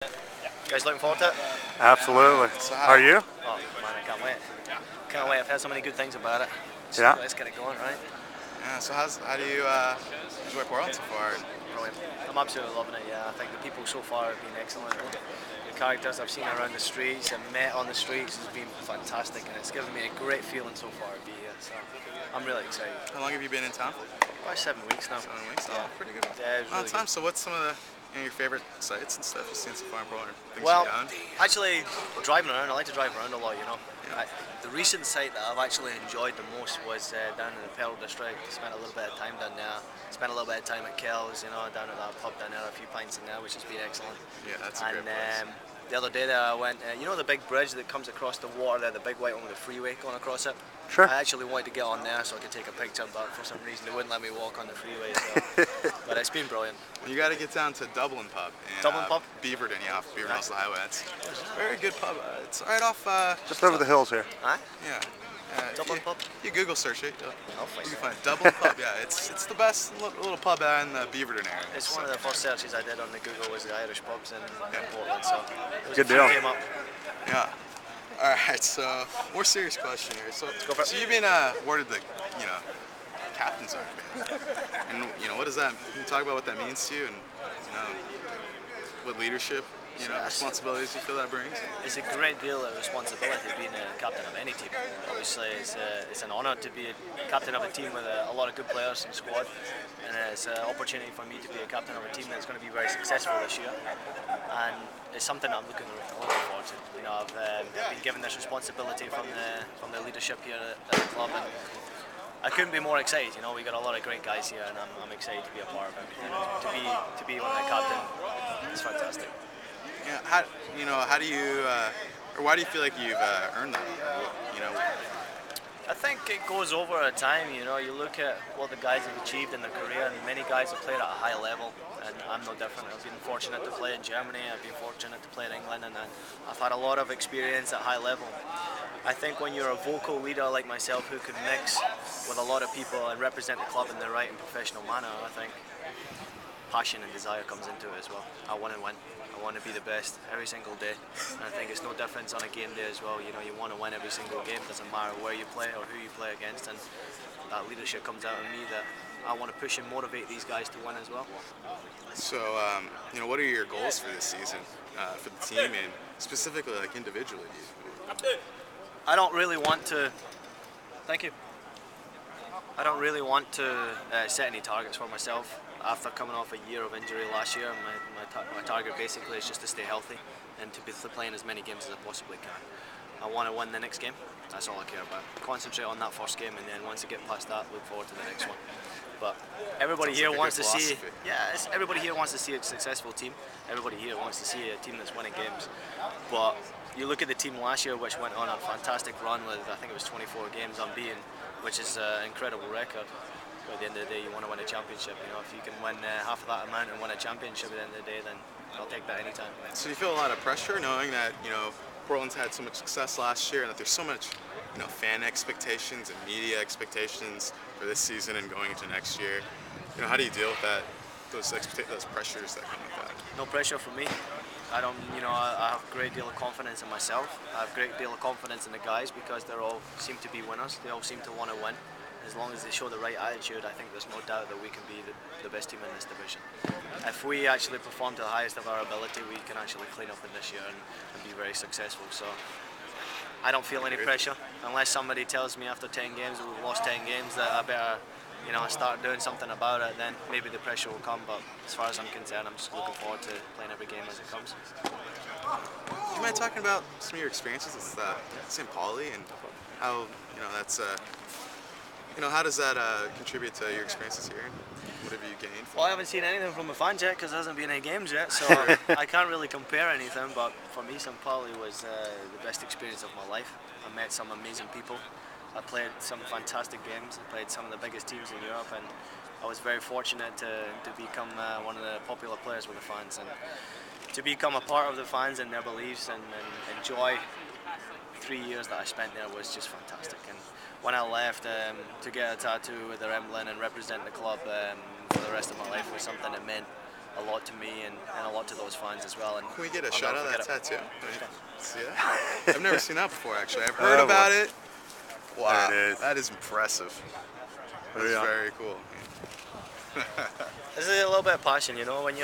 You guys looking forward to it? Absolutely. How are you? Oh man, I can't wait. Can't wait. I've heard so many good things about it. Yeah. Let's get it going, right? Yeah, so how do you enjoy Portland so far? Brilliant. I'm absolutely loving it. Yeah, I think the people so far have been excellent. The characters I've seen around the streets and met on the streets has been fantastic, and it's given me a great feeling so far to be here. So I'm really excited. How long have you been in town for? About 7 weeks now. 7 weeks? Yeah. Oh, pretty good. Yeah, it was really Time. good. So what's some of your favorite sights and stuff you've seen so far in Portland? Things Well, you've done? actually, driving around, I like to drive around a lot, you know. Yeah. The recent site that I've actually enjoyed the most was down in the Pearl District. Spent a little bit of time down there. Spent a little bit of time at Kells, you know, down at that pub down there, a few pints in there, which has been excellent. Yeah, that's a And great place. the other day there I went, you know the big bridge that comes across the water there, the big white one with the freeway going across it? Sure. I actually wanted to get on there so I could take a picture, but for some reason they wouldn't let me walk on the freeway. So. But it's been brilliant. You got to get down to Dublin Pub. In, Dublin Pub? Beaverton, yeah, off Beaverton Nice. Hills Highway. It's a very good pub. It's right off. Just over the hills here. Huh? Yeah. Dublin you, Pub? You Google search it. I'll find You it. can find Dublin Pub. Yeah, it's the best little pub in the Beaverton area. It's one of the first searches I did on the Google was the Irish pubs in Portland, so it was Good a few deal. came up. Yeah. All right. So more serious question here. So, go for it. so you've been awarded the captain's armband, and what does that? Can you talk about what that means to you, and what leadership, responsibilities you feel that brings? It's a great deal of responsibility being a captain of any team. Obviously, it's an honour to be a captain of a team with a lot of good players in the squad, and it's an opportunity for me to be a captain of a team that's going to be very successful this year. And it's something I'm looking forward to. You know, I've been given this responsibility from the leadership here at the club, and I couldn't be more excited. You know, we got a lot of great guys here, and I'm excited to be a part of it. You know, to be one of the captain, it's fantastic. Yeah. How do you, or why do you feel like you've earned that? I think it goes over a time. You know, you look at what the guys have achieved in their career, and many guys have played at a high level, and I'm no different. I've been fortunate to play in Germany, I've been fortunate to play in England, and I've had a lot of experience at high level. I think when you're a vocal leader like myself who can mix with a lot of people and represent the club in the right and professional manner, I think passion and desire comes into it as well. I want to win. I want to be the best every single day. And I think it's no difference on a game day as well. You know, you want to win every single game. Doesn't matter where you play or who you play against. And that leadership comes out of me that I want to push and motivate these guys to win as well. So, what are your goals for this season for the team, and specifically, like individually? I don't really want to. Thank you. I don't really want to set any targets for myself. After coming off a year of injury last year, my target basically is just to stay healthy and to be playing as many games as I possibly can. I want to win the next game. That's all I care about. Concentrate on that first game, and then once I get past that, look forward to the next one. But everybody Sounds here like a wants good to see, philosophy. everybody here wants to see a successful team. Everybody here wants to see a team that's winning games. But you look at the team last year, which went on a fantastic run with, I think it was 24 games unbeaten, which is an incredible record. But at the end of the day, you want to win a championship. You know, if you can win half of that amount and win a championship at the end of the day, then I'll take that anytime. So you feel a lot of pressure knowing that Portland's had so much success last year, and that there's so much fan expectations and media expectations for this season and going into next year. How do you deal with that? Those pressures that come with that. No pressure for me. I don't, I have a great deal of confidence in myself. I have a great deal of confidence in the guys because they all seem to be winners. They all seem to want to win. As long as they show the right attitude, I think there's no doubt that we can be the best team in this division. If we actually perform to the highest of our ability, we can actually clean up in this year and be very successful. So I don't feel any pressure unless somebody tells me after 10 games that we've lost 10 games that I better start doing something about it. Then maybe the pressure will come, but as far as I'm concerned, I'm just looking forward to playing every game as it comes. Do you mind talking about some of your experiences at St. Pauli and how that's how does that contribute to your experiences here? What have you gained? Well, I haven't seen anything from the fans yet because there hasn't been any games yet, so I can't really compare anything. But for me, St. Pauli was the best experience of my life. I met some amazing people. I played some fantastic games. I played some of the biggest teams in Europe, and I was very fortunate to become one of the popular players with the fans, and to become a part of the fans and their beliefs and enjoy 3 years that I spent there was just fantastic. And when I left, to get a tattoo with their emblem and represent the club for the rest of my life was something that meant a lot to me and a lot to those fans as well. And Can we get a I'll shot never of that forget it. tattoo? See that? I've never seen that before, actually. I've heard about it. Wow, There it is. that is impressive. That's Yeah. very cool. This is a little bit of passion, you know, when you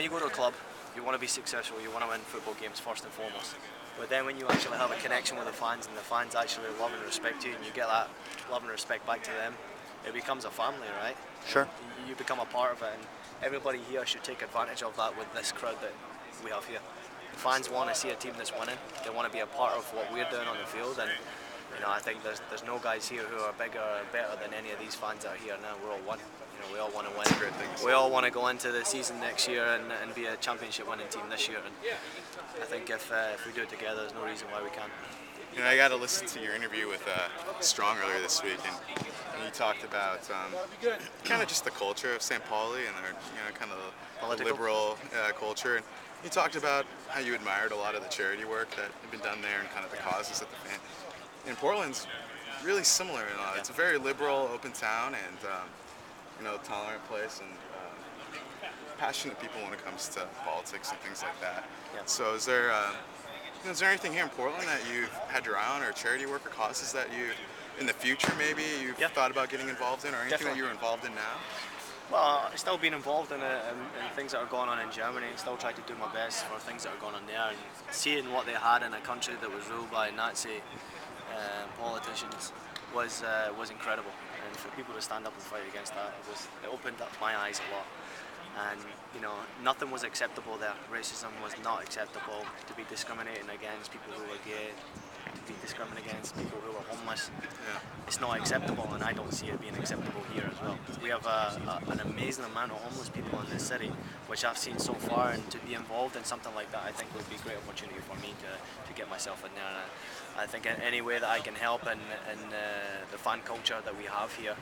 go to a club, you want to be successful, you want to win football games first and foremost. But then when you actually have a connection with the fans and the fans actually love and respect you and you get that love and respect back to them, it becomes a family, right? Sure. You become a part of it, and everybody here should take advantage of that with this crowd that we have here. The fans want to see a team that's winning. They want to be a part of what we're doing on the field, and you know, I think there's no guys here who are bigger or better than any of these fans out here now. We're all one. You know, we all want to win. Great thing to We say. all want to go into the season next year and be a championship winning team this year. And I think if we do it together, there's no reason why we can't. You know, I got to listen to your interview with Strong earlier this week, and you talked about kind of just the culture of St. Pauli and their, you know, kind of Political. liberal culture. And you talked about how you admired a lot of the charity work that had been done there and kind of the causes that the fan. In Portland's really similar. You know, it's a very liberal, open town, and you know, tolerant place, and passionate people when it comes to politics and things like that. Yeah. So, is there anything here in Portland that you've had your eye on, or charity work or causes that you, in the future maybe, you've Yeah. thought about getting involved in, or anything Definitely. that you're involved in now? Well, I've still been involved in things that are going on in Germany. Still try to do my best for things that are going on there, and seeing what they had in a country that was ruled by Nazi politicians was incredible. And for people to stand up and fight against that, it opened up my eyes a lot. And you know, nothing was acceptable there. Racism was not acceptable. To be discriminating against people who were gay, to be discriminating against people who were homeless, Yeah. it's not acceptable, and I don't see it being acceptable here as well. We have an amazing amount of homeless people in this city, which I've seen so far, and to be involved in something like that, I think would be a great opportunity for me to get myself in there. And I think in any way that I can help in the fan culture that we have here,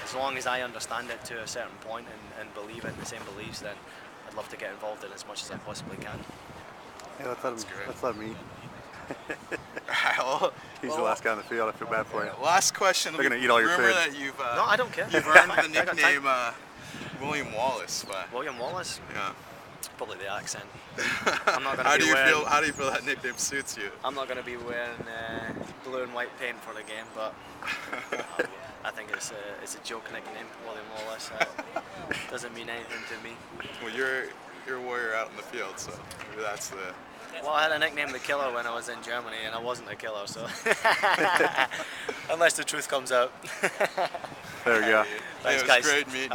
as long as I understand it to a certain point and believe in the same beliefs, then I'd love to get involved in as much as I possibly can. Yeah, great. let's let him eat. Well, He's the last guy on the field. I feel bad for you. last question. They're gonna eat all your Remember food. that you've No, I don't care. you've earned the I got time. nickname William Wallace, but William Wallace, yeah. probably the accent. I'm not gonna How be do you wearing, feel? How do you feel that nickname suits you? I'm not going to be wearing blue and white paint for the game, but I think it's a joke nickname, William Wallace. Doesn't mean anything to me. Well, you're a warrior out in the field, so maybe that's the. Well, I had a nickname the Killer when I was in Germany, and I wasn't a killer, so unless the truth comes out. There we go. Thanks, it was guys. great meeting you.